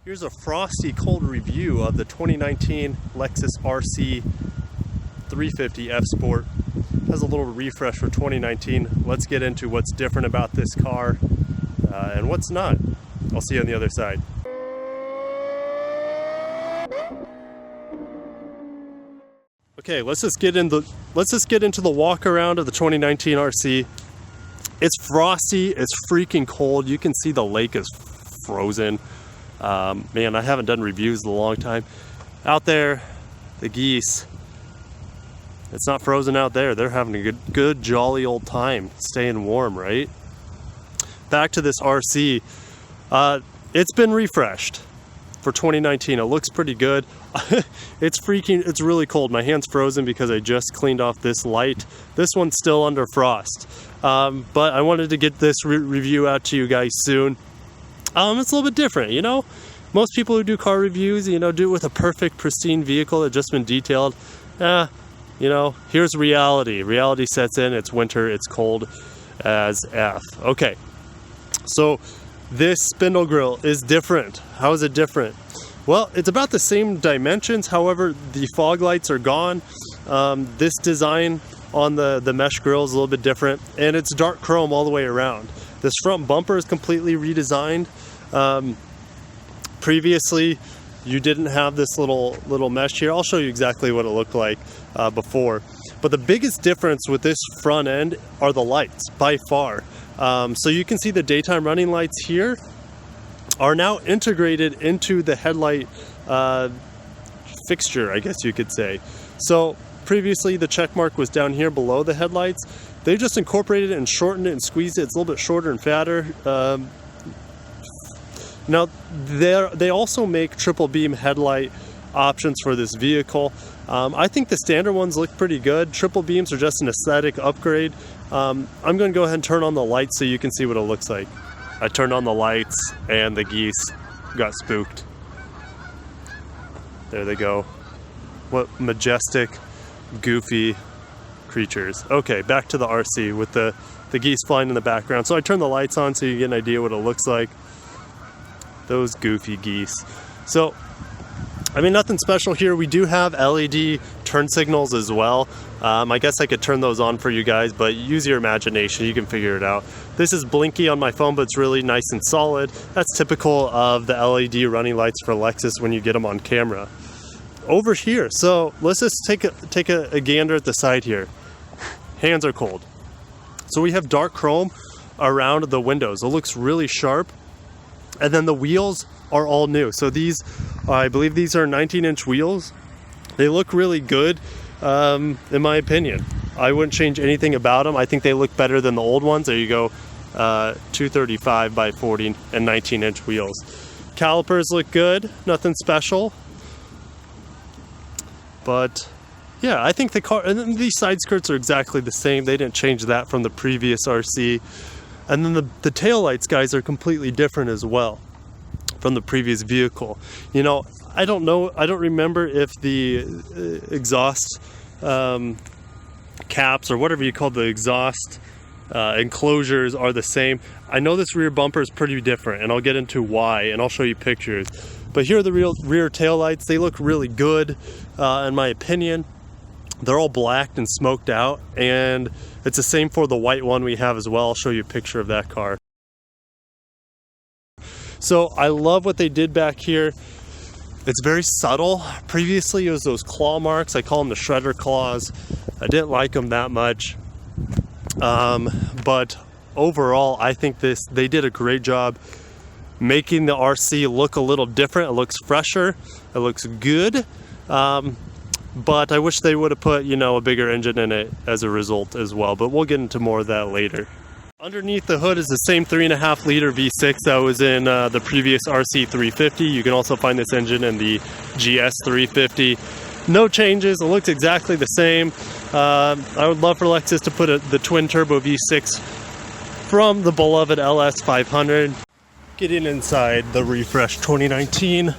Here's a frosty cold review of the 2019 Lexus RC 350 F Sport. Has a little refresh for 2019. Let's get into what's different about this car and what's not. I'll see you on the other side. Okay, let's just get into the walk around of the 2019 RC. It's frosty, it's freaking cold. You can see the lake is frozen. Man, I haven't done reviews in a long time. Out there, the geese, it's not frozen out there. They're having a good jolly old time, staying warm, right? Back to this RC. It's been refreshed for 2019. It looks pretty good. It's really cold. My hand's frozen because I just cleaned off this light. This one's still under frost. But I wanted to get this review out to you guys soon. It's a little bit different, you know? Most people who do car reviews, do it with a perfect, pristine vehicle that's just been detailed. Here's reality. Reality sets in, it's winter, it's cold as F. Okay, so this spindle grille is different. How is it different? Well, it's about the same dimensions, however, the fog lights are gone. This design on the mesh grille is a little bit different, and it's dark chrome all the way around. This front bumper is completely redesigned. Previously, you didn't have this little mesh here. I'll show you exactly what it looked like before. But the biggest difference with this front end are the lights, by far. So you can see the daytime running lights here are now integrated into the headlight fixture, I guess you could say. So previously, the check mark was down here below the headlights. They just incorporated it and shortened it and squeezed it. It's a little bit shorter and fatter. Now, they also make triple beam headlight options for this vehicle. I think the standard ones look pretty good. Triple beams are just an aesthetic upgrade. I'm going to go ahead and turn on the lights so you can see what it looks like. I turned on the lights and the geese got spooked. There they go. What majestic, goofy creatures. Okay, back to the RC with the geese flying in the background. So I turned the lights on so you get an idea what it looks like. Those goofy geese. So, I mean, nothing special here. We do have LED turn signals as well. I guess I could turn those on for you guys, but use your imagination. You can figure it out. This is blinky on my phone, but it's really nice and solid. That's typical of the LED running lights for Lexus when you get them on camera. Over here, so let's just take a gander at the side here. Hands are cold. So we have dark chrome around the windows. It looks really sharp. And then the wheels are all new. So these, I believe these are 19-inch wheels. They look really good, in my opinion. I wouldn't change anything about them. I think they look better than the old ones. There you go, 235 by 40 and 19-inch wheels. Calipers look good, nothing special. But yeah, I think the car, and then these side skirts are exactly the same. They didn't change that from the previous RC. And then the taillights, guys, are completely different as well from the previous vehicle. I don't know, I don't remember if the exhaust caps or whatever you call the exhaust enclosures are the same. I know this rear bumper is pretty different, and I'll get into why, and I'll show you pictures. But here are the rear taillights. They look really good, in my opinion. They're all blacked and smoked out, and it's the same for the white one we have as well. I'll show you a picture of that car. So I love what they did back here. It's very subtle. Previously, it was those claw marks. I call them the shredder claws. I didn't like them that much. But overall, I think they did a great job making the RC look a little different. It looks fresher. It looks good. But I wish they would have put, a bigger engine in it as a result as well. But we'll get into more of that later. Underneath the hood is the same 3.5 liter V6 that was in the previous RC 350. You can also find this engine in the GS 350. No changes. It looks exactly the same. I would love for Lexus to put the twin turbo V6 from the beloved LS 500. Getting inside the refreshed 2019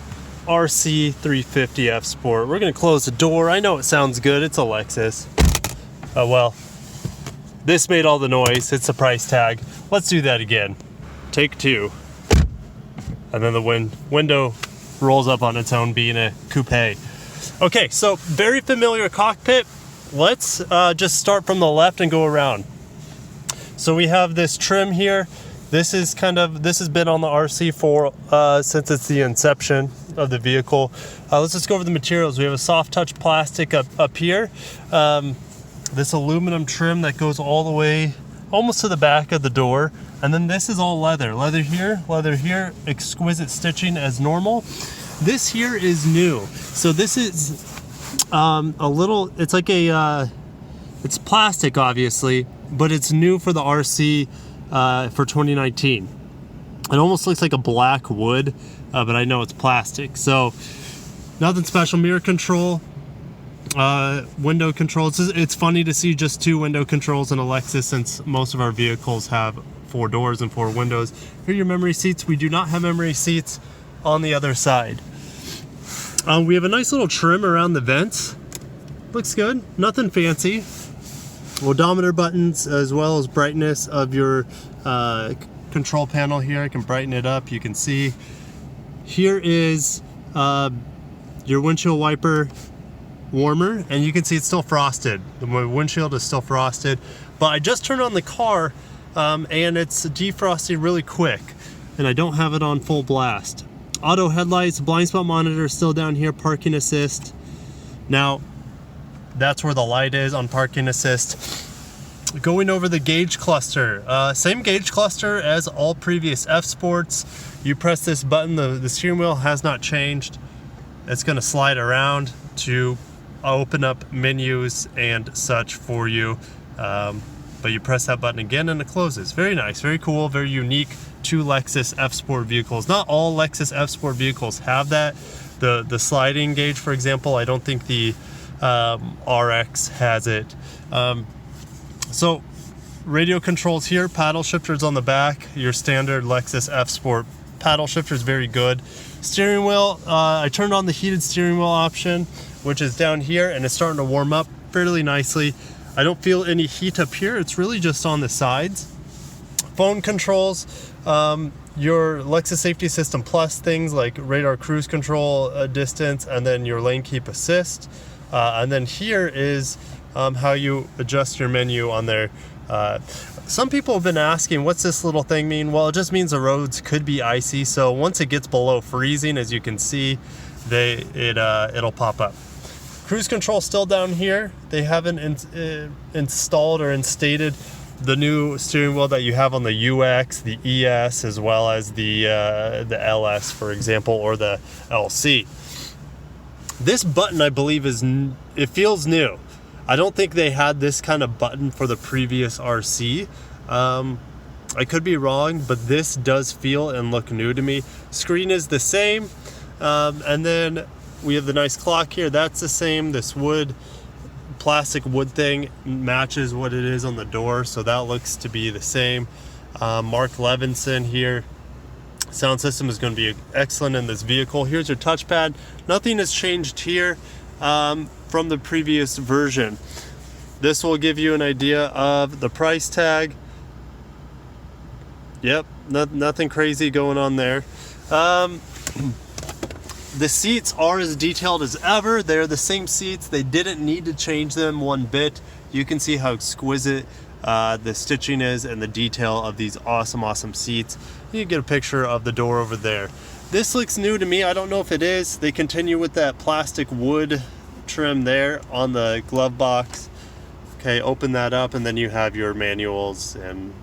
RC 350 F Sport. We're going to close the door. I know it sounds good. It's a Lexus. Oh well. This made all the noise. It's a price tag. Let's do that again. Take two. And then the window rolls up on its own being a coupe. Okay, so very familiar cockpit. Let's just start from the left and go around. So we have this trim here. This has been on the RC for since it's the inception of the vehicle. Let's just go over the materials. We have a soft touch plastic up here. This aluminum trim that goes all the way almost to the back of the door. And then this is all leather. Leather here, exquisite stitching as normal. This here is new. So this is it's plastic obviously, but it's new for the RC for 2019. It almost looks like a black wood, but I know it's plastic. So nothing special. Mirror control, window controls. It's funny to see just 2 window controls in a Lexus since most of our vehicles have 4 doors and 4 windows. Here are your memory seats. We do not have memory seats on the other side. We have a nice little trim around the vents. Looks good, nothing fancy. Odometer buttons as well as brightness of your control panel here. I can brighten it up. You can see here is your windshield wiper warmer, and you can see it's still frosted. My windshield is still frosted, but I just turned on the car and it's defrosting really quick, and I don't have it on full blast. Auto headlights, blind spot monitor still down here, parking assist. Now that's where the light is on parking assist. Going over the gauge cluster, same gauge cluster as all previous F Sports. You press this button, the steering wheel has not changed. It's going to slide around to open up menus and such for you, but you press that button again and it closes. Very nice, very cool, very unique to Lexus F Sport vehicles. Not all Lexus F Sport vehicles have that. The sliding gauge, for example, I don't think the RX has it. So radio controls here, paddle shifters on the back, your standard Lexus F Sport paddle shifter is very good. Steering wheel, I turned on the heated steering wheel option, which is down here, and it's starting to warm up fairly nicely. I don't feel any heat up here, it's really just on the sides. Phone controls, your Lexus Safety System Plus things like radar cruise control distance, and then your lane keep assist. And then here is how you adjust your menu on there. Some people have been asking, what's this little thing mean? Well, it just means the roads could be icy, so once it gets below freezing, as you can see, it'll pop up. Cruise control still down here. They haven't installed or instated the new steering wheel that you have on the UX, the ES, as well as the LS, for example, or the LC. This button, I believe, it feels new. I don't think they had this kind of button for the previous RC. I could be wrong, but this does feel and look new to me. Screen is the same, and then we have the nice clock here. That's the same. This plastic wood thing matches what it is on the door, so that looks to be the same. Mark Levinson here. Sound system is going to be excellent in this vehicle. Here's your touchpad. Nothing has changed here from the previous version. This will give you an idea of the price tag. Yep, nothing crazy going on there. The seats are as detailed as ever. They're the same seats. They didn't need to change them one bit. You can see how exquisite the stitching is and the detail of these awesome seats. You can get a picture of the door over there. This looks new to me. I don't know if it is. They continue with that plastic wood trim there on the glove box. Okay, open that up, and then you have your manuals and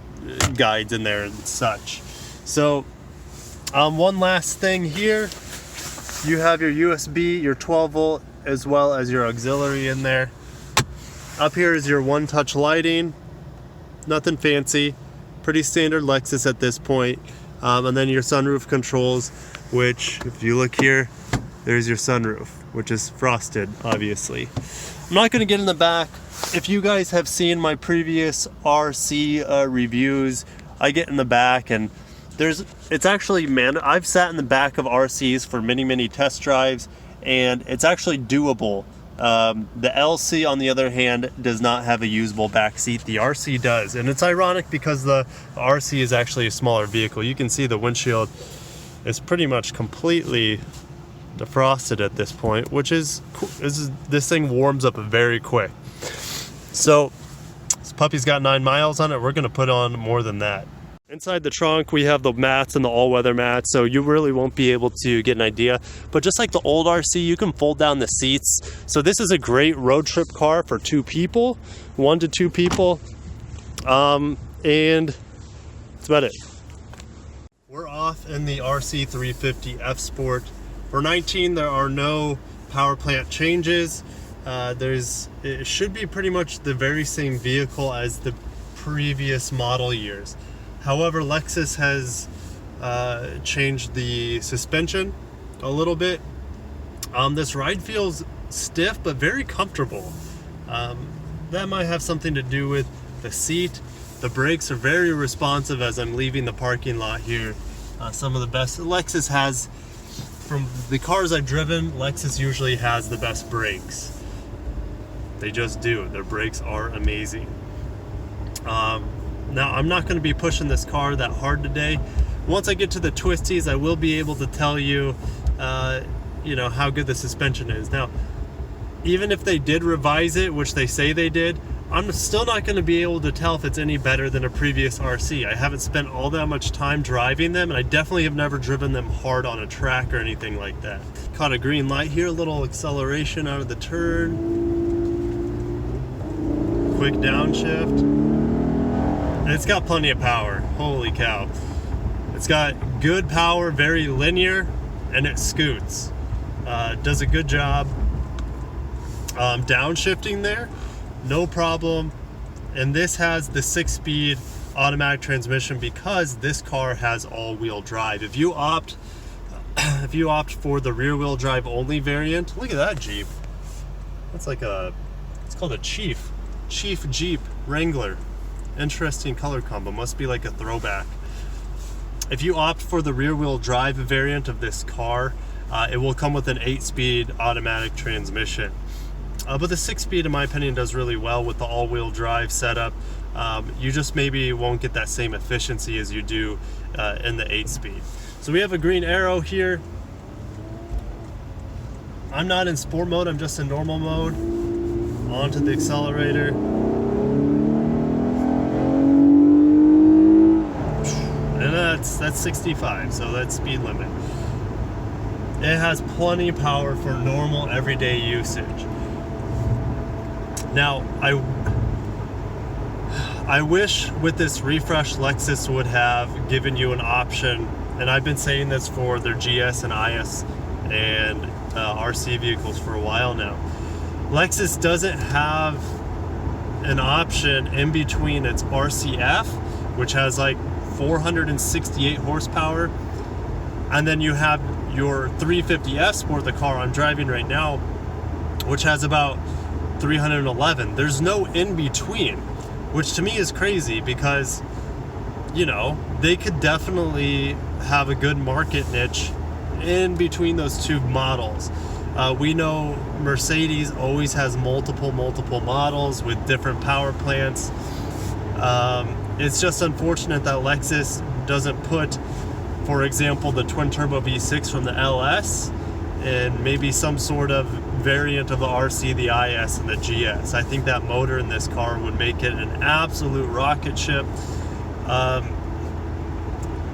guides in there and such. So one last thing here, you have your USB, your 12 volt, as well as your auxiliary in there. Up here is your one touch lighting. Nothing fancy, pretty standard Lexus at this point. And then your sunroof controls, which if you look here, there's your sunroof, which is frosted, obviously. I'm not going to get in the back. If you guys have seen my previous RC reviews, I get in the back, and it's actually, I've sat in the back of RCs for many test drives, and it's actually doable. The LC, on the other hand, does not have a usable back seat. The RC does, and it's ironic because the RC is actually a smaller vehicle. You can see the windshield is pretty much completely defrosted at this point, which is this thing warms up very quick. So this puppy's got 9 miles on it. We're gonna put on more than that. Inside the trunk, we have the mats and the all-weather mats, so you really won't be able to get an idea. But just like the old RC, you can fold down the seats. So this is a great road trip car for 2 people, 1 to 2 people. And that's about it. We're off in the RC 350 F Sport. For 19, there are no power plant changes. It should be pretty much the very same vehicle as the previous model years. However, Lexus has changed the suspension a little bit. This ride feels stiff but very comfortable. That might have something to do with the seat. The brakes are very responsive as I'm leaving the parking lot here. Some of the best Lexus has, from the cars I've driven, Lexus usually has the best brakes. They just do. Their brakes are amazing. Now, I'm not going to be pushing this car that hard today. Once I get to the twisties, I will be able to tell you, how good the suspension is. Now, even if they did revise it, which they say they did, I'm still not going to be able to tell if it's any better than a previous RC. I haven't spent all that much time driving them, and I definitely have never driven them hard on a track or anything like that. Caught a green light here, a little acceleration out of the turn. Quick downshift. And it's got plenty of power. Holy cow. It's got good power, very linear, and it scoots. Does a good job downshifting there. No problem. And this has the 6-speed automatic transmission because this car has all-wheel drive. If you opt for the rear-wheel drive only variant, look at that Jeep. That's like it's called a Chief Jeep Wrangler. Interesting color combo, must be like a throwback. If you opt for the rear-wheel drive variant of this car, it will come with an 8-speed automatic transmission. But the 6-speed, in my opinion, does really well with the all-wheel drive setup. You just maybe won't get that same efficiency as you do in the 8-speed. So we have a green arrow here. I'm not in sport mode, I'm just in normal mode. Onto the accelerator. And that's 65, so that's speed limit. It has plenty of power for normal everyday usage. Now, I wish with this refresh Lexus would have given you an option, and I've been saying this for their GS and IS and RC vehicles for a while now. Lexus doesn't have an option in between its RCF, which has like 468 horsepower, and then you have your 350F Sport, the car I'm driving right now, which has about 311. There's no in between, which to me is crazy because, they could definitely have a good market niche in between those 2 models. We know Mercedes always has multiple models with different power plants. It's just unfortunate that Lexus doesn't put, for example, the twin-turbo V6 from the LS and maybe some sort of variant of the RC, the IS, and the GS. I think that motor in this car would make it an absolute rocket ship.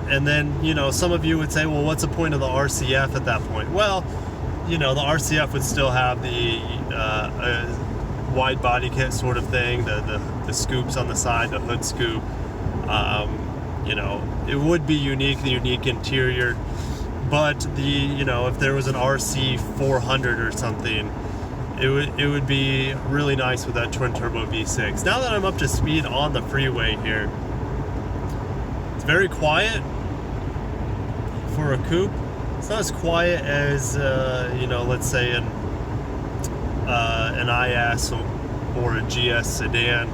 And then, some of you would say, well, what's the point of the RCF at that point? Well, the RCF would still have the wide body kit sort of thing, the scoops on the side, the hood scoop. It would be unique, the unique interior. But if there was an RC 400 or something, it would be really nice with that twin turbo V6. Now that I'm up to speed on the freeway here, it's very quiet for a coupe. It's not as quiet as let's say an IS or a GS sedan,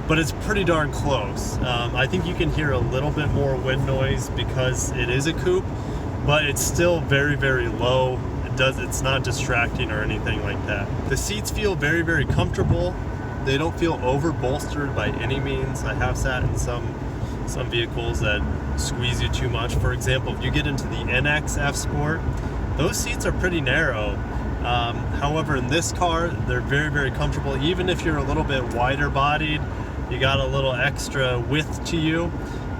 but it's pretty darn close. I think you can hear a little bit more wind noise because it is a coupe, but it's still very, very low. It's not distracting or anything like that. The seats feel very, very comfortable. They don't feel over bolstered by any means. I have sat in some vehicles that squeeze you too much. For example, if you get into the NX F Sport, those seats are pretty narrow. However, in this car, they're very, very comfortable. Even if you're a little bit wider bodied, you got a little extra width to you,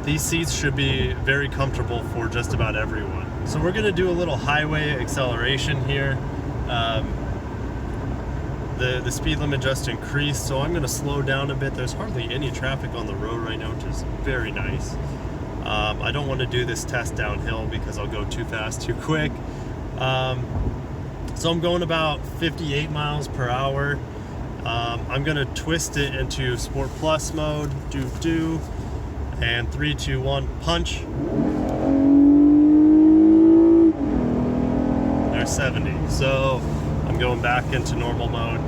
these seats should be very comfortable for just about everyone. So we're gonna do a little highway acceleration here. The speed limit just increased, so I'm gonna slow down a bit. There's hardly any traffic on the road right now, which is very nice. I don't want to do this test downhill because I'll go too fast too quick. So I'm going about 58 miles per hour. I'm gonna twist it into Sport Plus mode, do, and 3, 2, 1, punch. There's 70. So I'm going back into normal mode.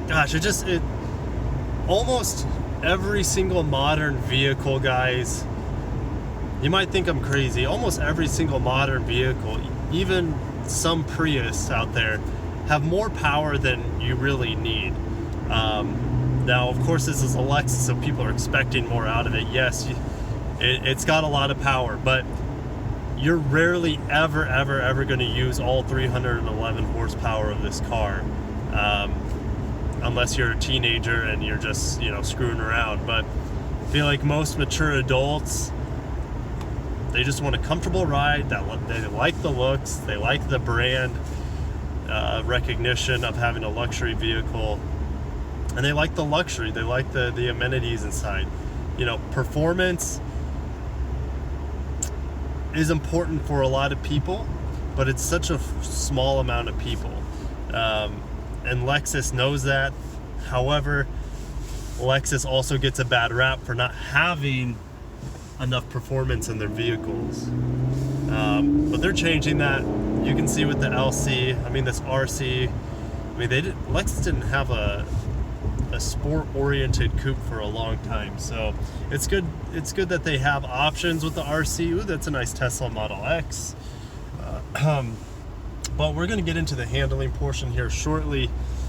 Gosh, it almost every single modern vehicle, guys, you might think I'm crazy, almost every single modern vehicle, even some Prius out there, have more power than you really need. Now, of course, this is a Lexus, so people are expecting more out of it. Yes, it's got a lot of power, but you're rarely ever going to use all 311 horsepower of this car, unless you're a teenager and you're just, you know, screwing around. But I feel like most mature adults, they just want a comfortable ride. They like the looks, they like the brand recognition of having a luxury vehicle, and they like the luxury. They like the amenities inside. You know, performance is important for a lot of people, but it's such a small amount of people, and Lexus knows that. However, Lexus also gets a bad rap for not having enough performance in their vehicles, but they're changing that. You can see with the LC, I mean this RC, I mean Lexus didn't have a sport-oriented coupe for a long time, so it's good that they have options with the RC. Ooh, that's a nice Tesla Model X. But we're going to get into the handling portion here shortly,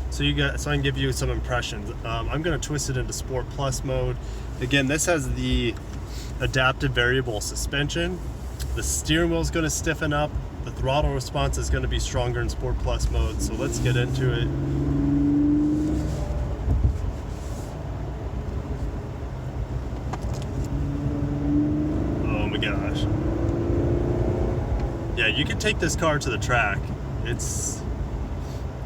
so I can give you some impressions. I'm going to twist it into Sport Plus mode. Again, this has the adaptive variable suspension. The steering wheel is going to stiffen up. The throttle response is going to be stronger in Sport Plus mode. So let's get into it. Oh my gosh. Yeah, you can take this car to the track.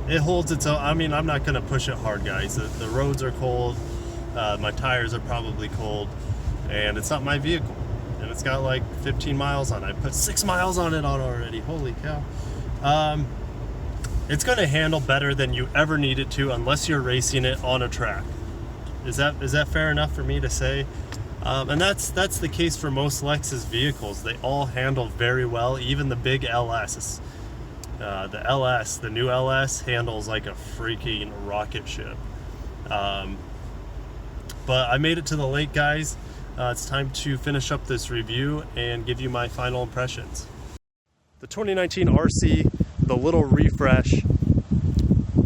It holds its own. I mean, I'm not going to push it hard, guys. The roads are cold. My tires are probably cold. And it's not my vehicle. And it's got like 15 miles on it. I put 6 miles on it already. Holy cow. It's going to handle better than you ever need it to, unless you're racing it on a track. Is that fair enough for me to say? And that's the case for most Lexus vehicles. They all handle very well. Even the big LS. The new LS handles like a freaking rocket ship. But I made it to the lake, guys. It's time to finish up this review and give you my final impressions. The 2019 RC, the little refresh,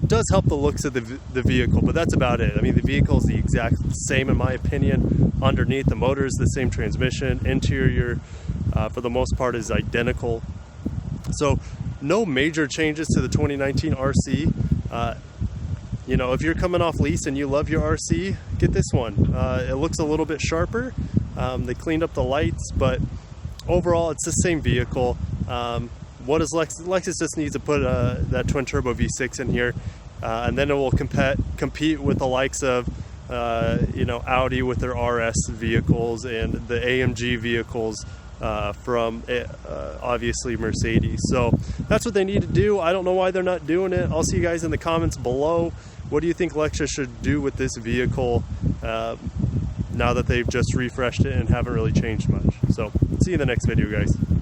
does help the looks of the vehicle, but that's about it. I mean, the vehicle is the exact same in my opinion. Underneath, the motor is the same transmission. Interior, for the most part, is identical. So no major changes to the 2019 RC. You know, if you're coming off lease and you love your RC, get this one. It looks a little bit sharper. They cleaned up the lights, but overall it's the same vehicle. What is Lexus? Lexus just needs to put that twin turbo V6 in here, and then it will compete with the likes of you know, Audi with their RS vehicles and the AMG vehicles from obviously Mercedes. So that's what they need to do. I don't know why they're not doing it. I'll see you guys in the comments below. What do you think Lexus should do with this vehicle now that they've just refreshed it and haven't really changed much? So see you in the next video, guys.